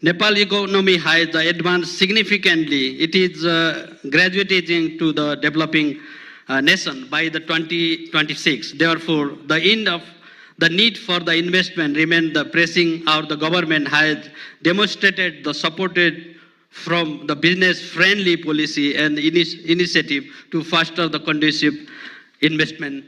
Nepal economy has advanced significantly. It is graduating to the developing nation by the 2026. Therefore, the need for the investment remains the pressing. The government has demonstrated the supported from the business-friendly policy and initiative to foster the conducive investment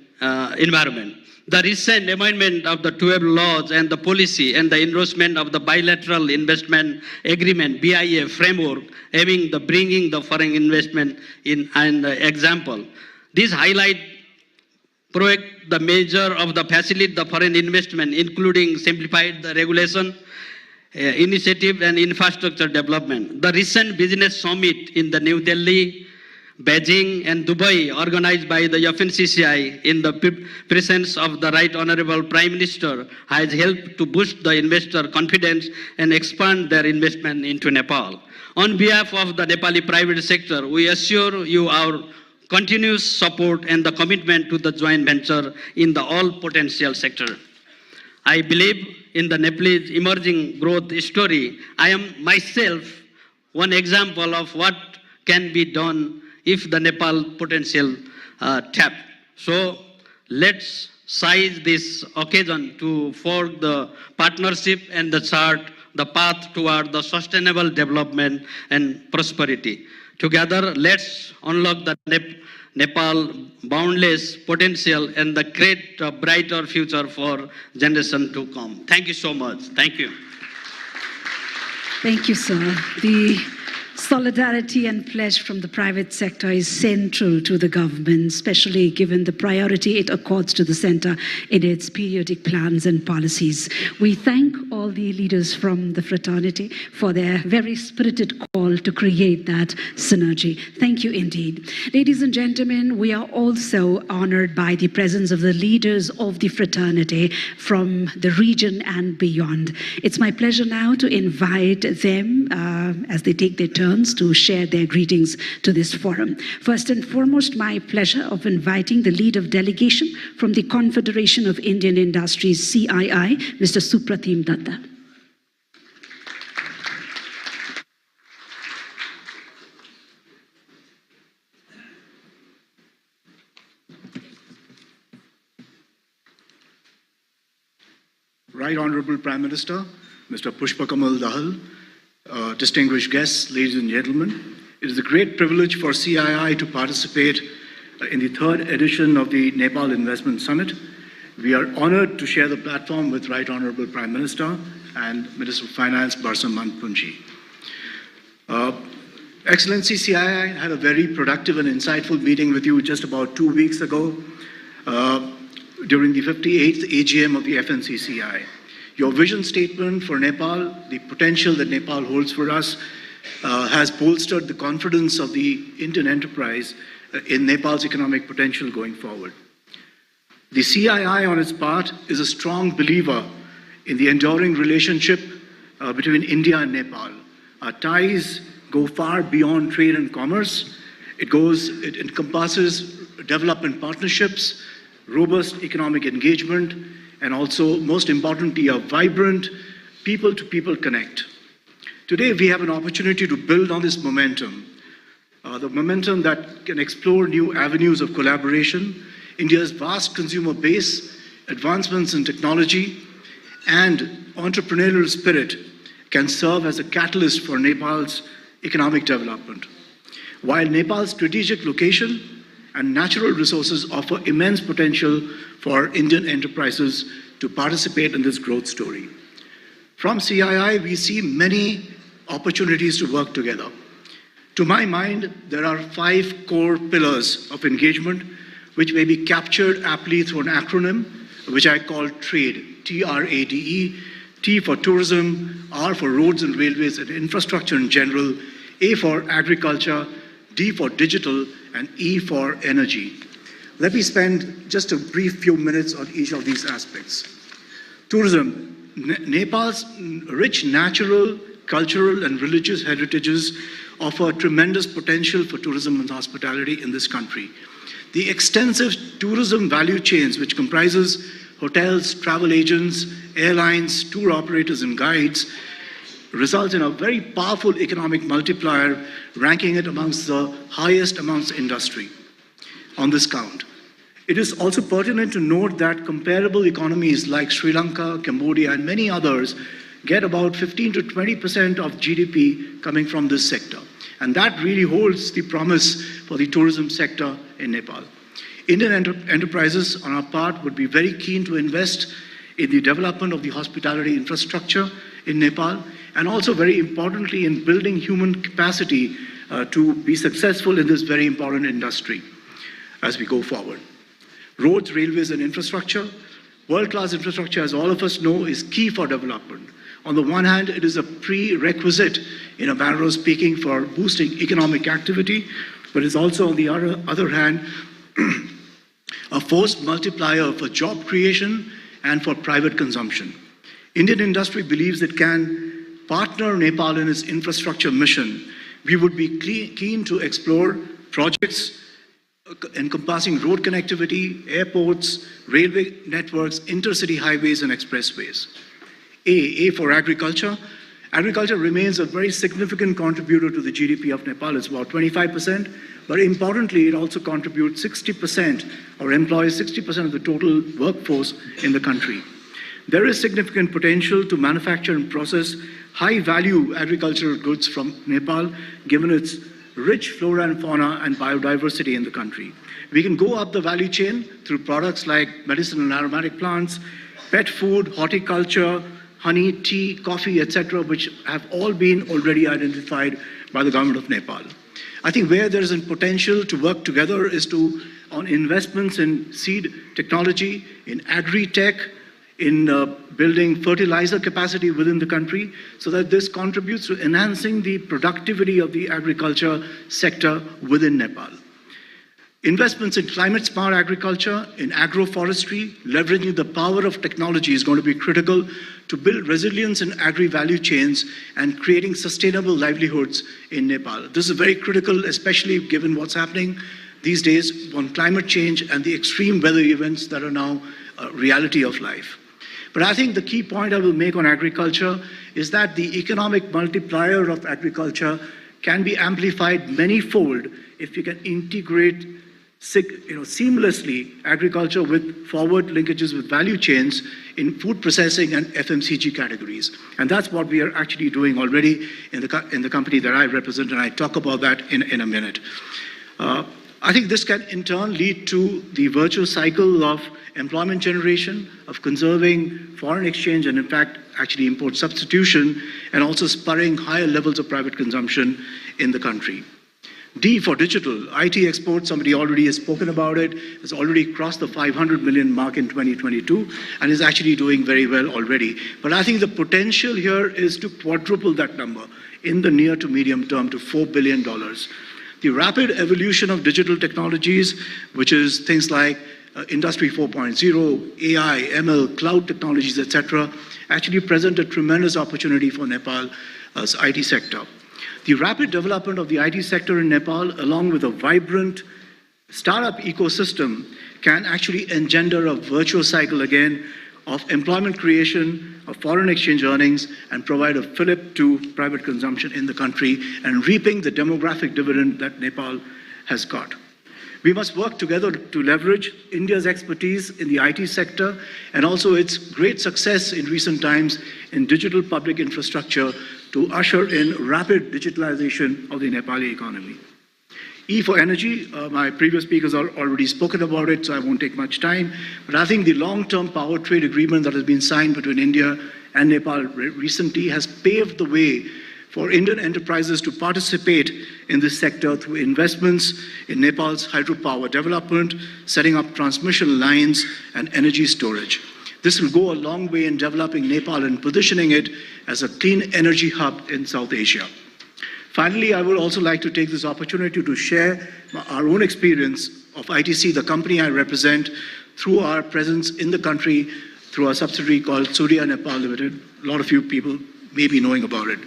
environment. The recent amendment of the 12 laws and the policy and the endorsement of the bilateral investment agreement (BIA) framework, aiming the bringing the foreign investment in an example. These highlight the measure of the facilitate the foreign investment, including simplified the regulation, initiative and infrastructure development. The recent business summit in the New Delhi, Beijing and Dubai, organized by the FNCCI in the presence of the Right Honorable Prime Minister, has helped to boost the investor confidence and expand their investment into Nepal. On behalf of the Nepali private sector, we assure you our continuous support and the commitment to the joint venture in the all potential sector. I believe in the Nepalese emerging growth story. I am myself one example of what can be done if the Nepal potential tap. So let's seize this occasion to forge the partnership and the chart the path toward the sustainable development and prosperity. Together, let's unlock the Nepal boundless potential and the great brighter future for generation to come. Thank you so much. Thank you. Thank you, sir. The solidarity and pledge from the private sector is central to the government, especially given the priority it accords to the center in its periodic plans and policies. We thank all the leaders from the fraternity for their very spirited call to create that synergy. Thank you indeed. Ladies and gentlemen, we are also honored by the presence of the leaders of the fraternity from the region and beyond. It's my pleasure now to invite them as they take their turn to share their greetings to this forum. First and foremost, my pleasure of inviting the lead of delegation from the Confederation of Indian Industries, CII, Mr. Supratim Datta. Right Honorable Prime Minister, Mr. Pushpakamal Dahal, distinguished guests, ladies and gentlemen, it is a great privilege for CII to participate in the third edition of the Nepal Investment Summit. We are honored to share the platform with Right Honorable Prime Minister and Minister of Finance, Barsaman Punji. Excellency, CII had a very productive and insightful meeting with you just about 2 weeks ago during the 58th AGM of the FNCCI. Your vision statement for Nepal, the potential that Nepal holds for us, has bolstered the confidence of the Indian enterprise in Nepal's economic potential going forward. The CII, on its part, is a strong believer in the enduring relationship between India and Nepal. Our ties go far beyond trade and commerce. It encompasses development partnerships, robust economic engagement, and also, most importantly, a vibrant people-to-people connect. Today, we have an opportunity to build on this momentum, the momentum that can explore new avenues of collaboration. India's vast consumer base, advancements in technology, and entrepreneurial spirit can serve as a catalyst for Nepal's economic development. While Nepal's strategic location and natural resources offer immense potential for Indian enterprises to participate in this growth story. From CII, we see many opportunities to work together. To my mind, there are 5 core pillars of engagement which may be captured aptly through an acronym which I call TRADE, T-R-A-D-E, T for tourism, R for roads and railways and infrastructure in general, A for agriculture, D for digital, and E for energy. Let me spend just a brief few minutes on each of these aspects. Tourism. Nepal's rich natural, cultural, and religious heritages offer tremendous potential for tourism and hospitality in this country. The extensive tourism value chains, which comprises hotels, travel agents, airlines, tour operators, and guides, results in a very powerful economic multiplier, ranking it amongst the highest amongst industry on this count. It is also pertinent to note that comparable economies like Sri Lanka, Cambodia, and many others get about 15 to 20% of GDP coming from this sector. And that really holds the promise for the tourism sector in Nepal. Indian enterprises, on our part, would be very keen to invest in the development of the hospitality infrastructure in Nepal, and also very importantly in building human capacity to be successful in this very important industry as we go forward. Roads, railways, and infrastructure. World-class infrastructure, as all of us know, is key for development. On the one hand, it is a prerequisite, in a manner of speaking, for boosting economic activity, but it's also, on the other hand, a force multiplier for job creation and for private consumption. Indian industry believes it can partner Nepal in its infrastructure mission. We would be keen to explore projects encompassing road connectivity, airports, railway networks, intercity highways, and expressways. A for agriculture. Agriculture remains a very significant contributor to the GDP of Nepal. It's about 25%, but importantly, it also contributes 60% or employs 60% of the total workforce in the country. There is significant potential to manufacture and process high-value agricultural goods from Nepal, given its rich flora and fauna and biodiversity in the country. We can go up the value chain through products like medicinal and aromatic plants, pet food, horticulture, honey, tea, coffee, etc., which have all been already identified by the government of Nepal. I think where there is a potential to work together is on investments in seed technology, in agri-tech, in building fertilizer capacity within the country, so that this contributes to enhancing the productivity of the agriculture sector within Nepal. Investments in climate-smart agriculture, in agroforestry, leveraging the power of technology is going to be critical to build resilience in agri-value chains and creating sustainable livelihoods in Nepal. This is very critical, especially given what's happening these days on climate change and the extreme weather events that are now a reality of life. But I think the key point I will make on agriculture is that the economic multiplier of agriculture can be amplified manyfold if you can integrate seamlessly agriculture with forward linkages with value chains in food processing and FMCG categories. And that's what we are actually doing already in the company that I represent, and I talk about that in a minute. I think this can in turn lead to the virtuous cycle of employment generation, of conserving foreign exchange, and in fact actually import substitution, and also spurring higher levels of private consumption in the country. D for digital. IT exports, somebody already has spoken about it, has already crossed the 500 million mark in 2022 and is actually doing very well already. But I think the potential here is to quadruple that number in the near to medium term to $4 billion. The rapid evolution of digital technologies, which is things like Industry 4.0, AI, ML, cloud technologies, etc., actually present a tremendous opportunity for Nepal's IT sector. The rapid development of the IT sector in Nepal, along with a vibrant startup ecosystem, can actually engender a virtuous cycle again of employment creation, of foreign exchange earnings, and provide a fillip to private consumption in the country and reaping the demographic dividend that Nepal has got. We must work together to leverage India's expertise in the IT sector and also its great success in recent times in digital public infrastructure to usher in rapid digitalization of the Nepali economy. E for energy, my previous speakers are already spoken about it, so I won't take much time. But I think the long-term power trade agreement that has been signed between India and Nepal recently has paved the way for Indian enterprises to participate in this sector through investments in Nepal's hydropower development, setting up transmission lines and energy storage. This will go a long way in developing Nepal and positioning it as a clean energy hub in South Asia. Finally, I would also like to take this opportunity to share our own experience of ITC, the company I represent, through our presence in the country through a subsidiary called Surya Nepal Limited. A lot of you people may be knowing about it.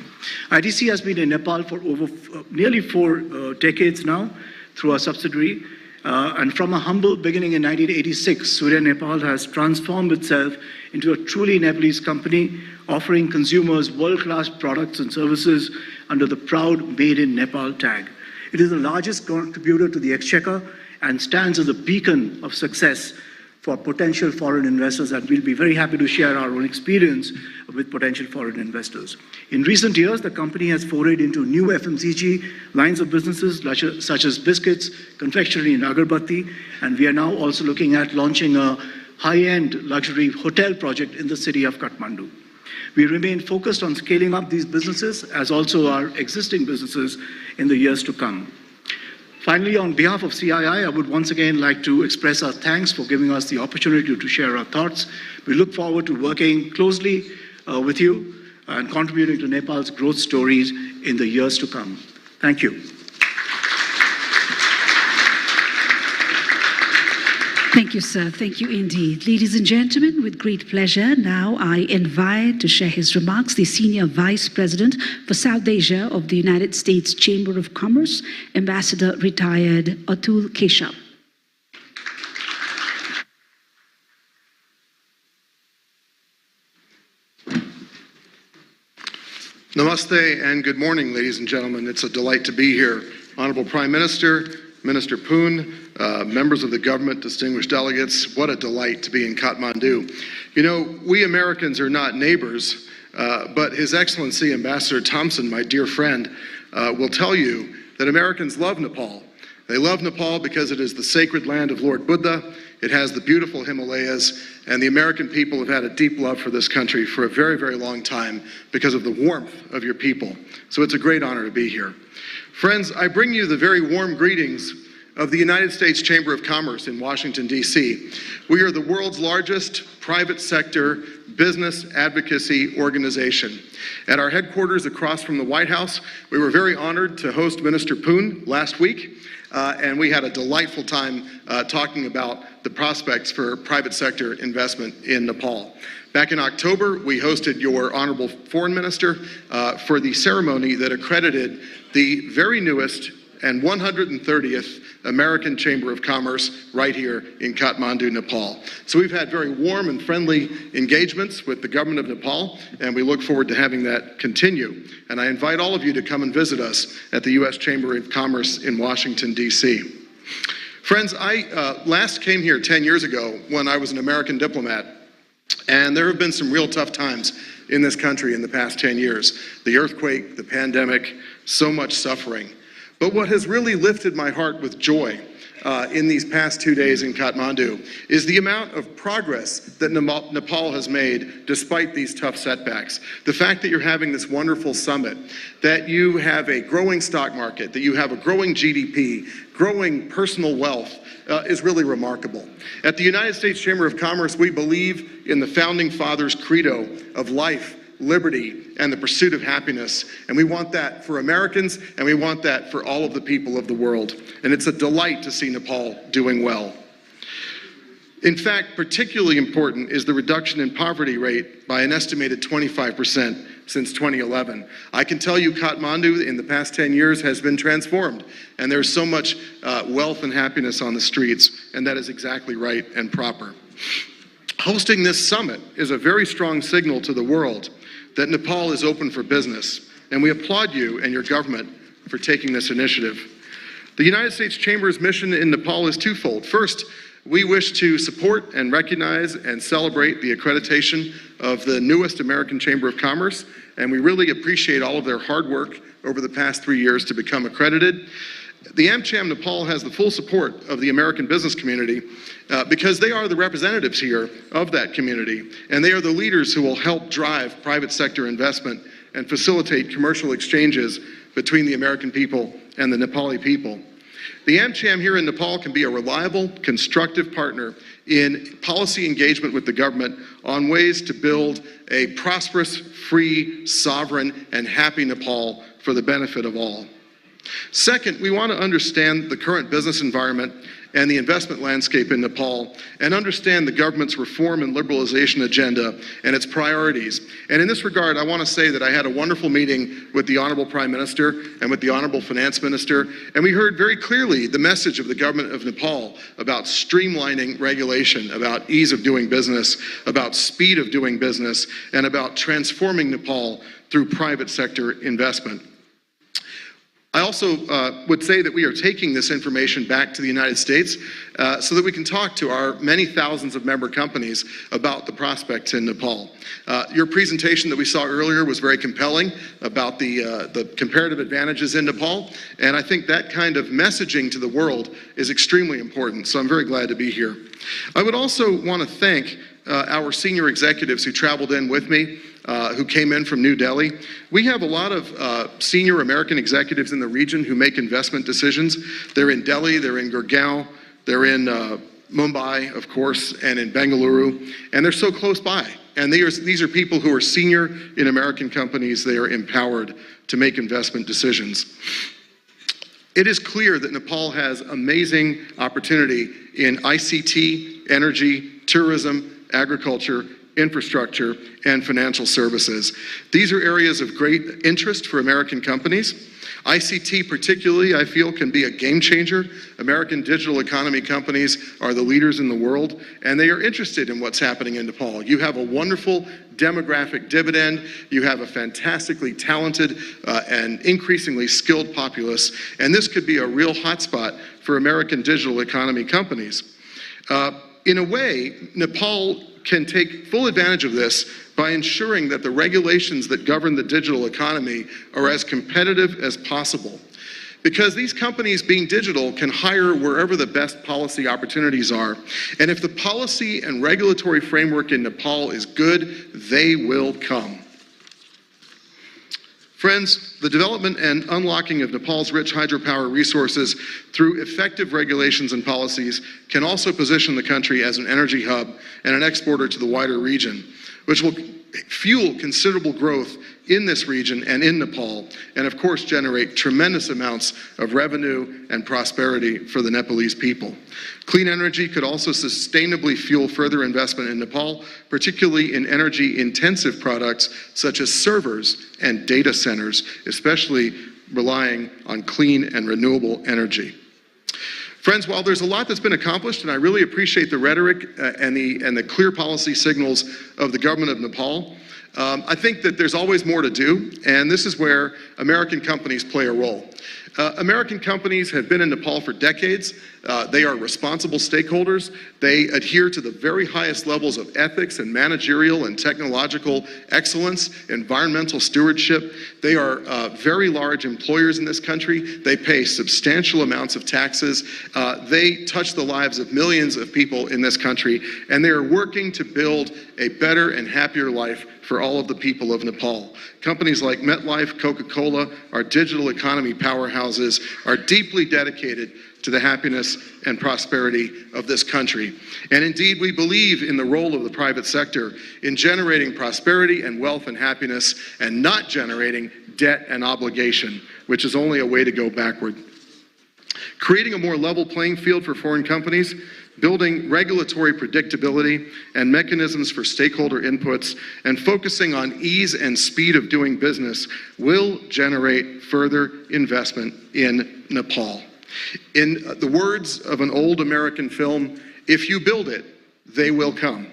ITC has been in Nepal for over nearly 4 decades now through our subsidiary, And from a humble beginning in 1986, Surya Nepal has transformed itself into a truly Nepalese company, offering consumers world-class products and services under the proud Made in Nepal tag. It is the largest contributor to the exchequer and stands as a beacon of success for potential foreign investors, and we'll be very happy to share our own experience with potential foreign investors. In recent years, the company has forayed into new FMCG lines of businesses such as biscuits, confectionery, and agarbatti, and we are now also looking at launching a high-end luxury hotel project in the city of Kathmandu. We remain focused on scaling up these businesses as also our existing businesses in the years to come. Finally, on behalf of CII, I would once again like to express our thanks for giving us the opportunity to share our thoughts. We look forward to working closely with you and contributing to Nepal's growth stories in the years to come. Thank you. Thank you, sir. Thank you indeed. Ladies and gentlemen, with great pleasure, now I invite to share his remarks the Senior Vice President for South Asia of the United States Chamber of Commerce, Ambassador Retired Atul Keshav. Namaste and good morning, ladies and gentlemen. It's a delight to be here. Honorable Prime Minister, Minister Poon, members of the government, distinguished delegates, what a delight to be in Kathmandu. You know, we Americans are not neighbors, but His Excellency Ambassador Thompson, my dear friend, will tell you that Americans love Nepal. They love Nepal because it is the sacred land of Lord Buddha, it has the beautiful Himalayas, and the American people have had a deep love for this country for a very, very long time because of the warmth of your people. So it's a great honor to be here. Friends, I bring you the very warm greetings of the United States Chamber of Commerce in Washington, D.C. We are the world's largest private sector business advocacy organization. At our headquarters across from the White House, we were very honored to host Minister Poon last week, and we had a delightful time talking about the prospects for private sector investment in Nepal. Back in October, we hosted your Honorable Foreign Minister for the ceremony that accredited the very newest and 130th American Chamber of Commerce right here in Kathmandu, Nepal. So we've had very warm and friendly engagements with the government of Nepal, and we look forward to having that continue. And I invite all of you to come and visit us at the U.S. Chamber of Commerce in Washington, D.C. Friends, I last came here 10 years ago when I was an American diplomat, and there have been some real tough times in this country in the past 10 years. The earthquake, the pandemic, so much suffering. But what has really lifted my heart with joy in these past 2 days in Kathmandu is the amount of progress that Nepal has made despite these tough setbacks. The fact that you're having this wonderful summit, that you have a growing stock market, that you have a growing GDP, growing personal wealth, is really remarkable. At the United States Chamber of Commerce, we believe in the Founding Fathers' credo of life, liberty, and the pursuit of happiness. And we want that for Americans, and we want that for all of the people of the world. And it's a delight to see Nepal doing well. In fact, particularly important is the reduction in poverty rate by an estimated 25% since 2011. I can tell you Kathmandu in the past 10 years has been transformed, and there's so much wealth and happiness on the streets, and that is exactly right and proper. Hosting this summit is a very strong signal to the world that Nepal is open for business, and we applaud you and your government for taking this initiative. The United States Chamber's mission in Nepal is twofold. First, we wish to support and recognize and celebrate the accreditation of the newest American Chamber of Commerce, and we really appreciate all of their hard work over the past 3 years to become accredited. The AmCham Nepal has the full support of the American business community because they are the representatives here of that community, and they are the leaders who will help drive private sector investment and facilitate commercial exchanges between the American people and the Nepali people. The AmCham here in Nepal can be a reliable, constructive partner in policy engagement with the government on ways to build a prosperous, free, sovereign, and happy Nepal for the benefit of all. Second, we want to understand the current business environment and the investment landscape in Nepal and understand the government's reform and liberalization agenda and its priorities. And in this regard, I want to say that I had a wonderful meeting with the Honorable Prime Minister and with the Honorable Finance Minister, and we heard very clearly the message of the government of Nepal about streamlining regulation, about ease of doing business, about speed of doing business, and about transforming Nepal through private sector investment. I also would say that we are taking this information back to the United States so that we can talk to our many thousands of member companies about the prospects in Nepal. Your presentation that we saw earlier was very compelling about the comparative advantages in Nepal, and I think that kind of messaging to the world is extremely important, so I'm very glad to be here. I would also want to thank our senior executives who traveled in with me, who came in from New Delhi. We have a lot of senior American executives in the region who make investment decisions. They're in Delhi, they're in Gurgaon, they're in Mumbai, of course, and in Bengaluru, and they're so close by. And these are people who are senior in American companies. They are empowered to make investment decisions. It is clear that Nepal has amazing opportunity in ICT, energy, tourism, agriculture, infrastructure, and financial services. These are areas of great interest for American companies. ICT particularly, I feel, can be a game changer. American digital economy companies are the leaders in the world, and they are interested in what's happening in Nepal. You have a wonderful demographic dividend. You have a fantastically talented and increasingly skilled populace, and this could be a real hotspot for American digital economy companies. In a way, Nepal can take full advantage of this by ensuring that the regulations that govern the digital economy are as competitive as possible. Because these companies, being digital, can hire wherever the best policy opportunities are. And if the policy and regulatory framework in Nepal is good, they will come. Friends, the development and unlocking of Nepal's rich hydropower resources through effective regulations and policies can also position the country as an energy hub and an exporter to the wider region, which will fuel considerable growth in this region and in Nepal, and of course generate tremendous amounts of revenue and prosperity for the Nepalese people. Clean energy could also sustainably fuel further investment in Nepal, particularly in energy-intensive products such as servers and data centers, especially relying on clean and renewable energy. Friends, while there's a lot that's been accomplished, and I really appreciate the rhetoric and the clear policy signals of the government of Nepal, I think that there's always more to do, and this is where American companies play a role. American companies have been in Nepal for decades. They are responsible stakeholders. They adhere to the very highest levels of ethics and managerial and technological excellence, environmental stewardship. They are very large employers in this country. They pay substantial amounts of taxes. They touch the lives of millions of people in this country, and they are working to build a better and happier life for all of the people of Nepal. Companies like MetLife, Coca-Cola, our digital economy powerhouses are deeply dedicated to the happiness and prosperity of this country. And indeed, we believe in the role of the private sector in generating prosperity and wealth and happiness and not generating debt and obligation, which is only a way to go backward. Creating a more level playing field for foreign companies, building regulatory predictability and mechanisms for stakeholder inputs, and focusing on ease and speed of doing business will generate further investment in Nepal. In the words of an old American film, if you build it, they will come.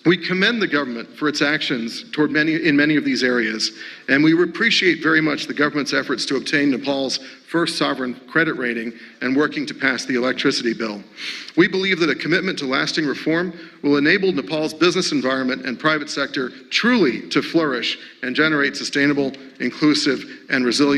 We commend the government for its actions in many of these areas, and we appreciate very much the government's efforts to obtain Nepal's first sovereign credit rating and working to pass the electricity bill. We believe that a commitment to lasting reform will enable Nepal's business environment and private sector truly to flourish and generate sustainable, inclusive, and resilient